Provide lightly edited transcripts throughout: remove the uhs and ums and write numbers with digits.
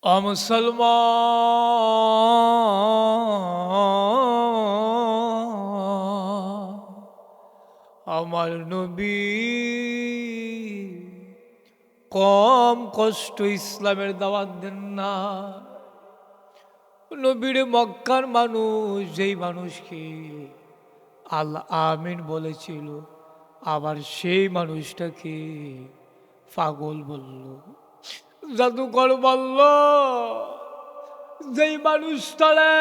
মুসলমান, আমার নবী কম কষ্ট ইসলামের দাওয়াত দেন না। নবীর মক্কার মানুষ যেই মানুষকে আল আমিন বলেছিল, আবার সেই মানুষটাকে পাগল বলল, জাদুকর বলল। যেই মানুষটারে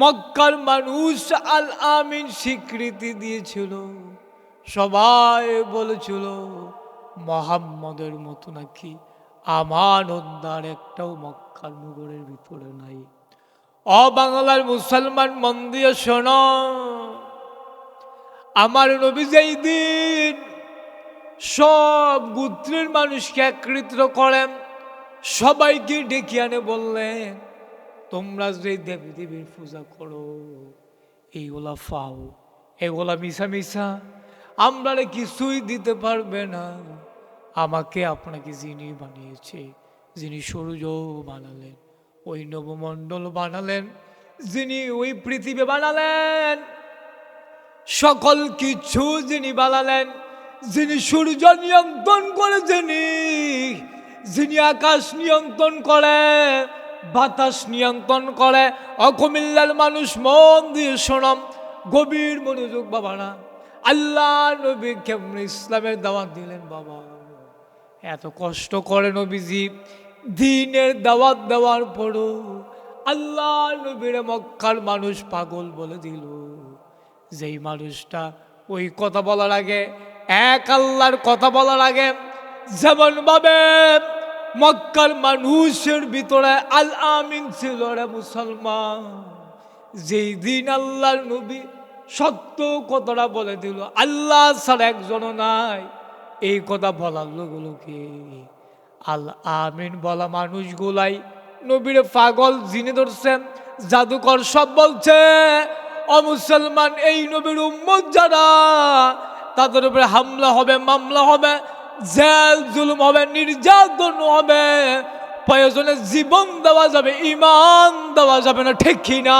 মক্কার মানুষ আল আমিন স্বীকৃতি দিয়েছিল, সবাই বলেছিল মোহাম্মদের মতো নাকি আমানতদার একটাও মক্কার নগরের ভিতরে নাই। বাংলার মুসলমান মন দিয়ে শোনো, আমার নবী যেই দিন সব গোত্রের মানুষকে একত্রিত করেন, সবাইকে ডেকে আনে বললেন, তোমরা যে দেবী দেবীর পূজা করো এইগুলা ফাও, এগুলা মিশা মিশা, আমরা কিছুই দিতে পারবে না। আমাকে আপনাকে যিনি বানিয়েছে, যিনি সূর্য বানালেন, ওই নবমণ্ডল বানালেন, যিনি ওই পৃথিবী বানালেন, সকল কিছু যিনি বানালেন, যিনি সূর্য নিয়ন্ত্রণ করে, যিনি আকাশ নিয়ন্ত্রণ করে, বাতাস নিয়ন্ত্রণ করে। অকুমিল্লার মানুষ মন দিয়ে শোনাম, গভীর মনোযোগ বাবারা। আল্লাহ নবী কেমন ইসলামের দাওয়াত দিলেন বাবা, এত কষ্ট করে নবীজি দ্বীনের দাওয়াত দেওয়ার পরও আল্লাহ নবীর মক্কার মানুষ পাগল বলে দিল। যেই মানুষটা ওই কথা বলার আগে, এক আল্লাহর কথা বলার আগে যেমন ভাবে মক্কার মানুষের ভিতরে আল আমিন ছিল রে মুসলমান, যেই দিন আল্লাহর নবী সত্য কথাটা বলে দিল, আল্লাহ ছাড়া একজনও নাই, এই কথা বলার লোকগুলোকে আল আমিন বলা মানুষগুলাই নবীর পাগল জিনে ধরছেন, জাদুকর সব বলছে। মুসলমান, এই নবীর উম্মত যারা, তাদের উপরে হামলা হবে, মামলা হবে, জেল জুলুম হবে, নির্যাতন হবে, প্রয়োজনে জীবন দেওয়া যাবে, ইমান দেওয়া যাবে না, ঠিক কিনা?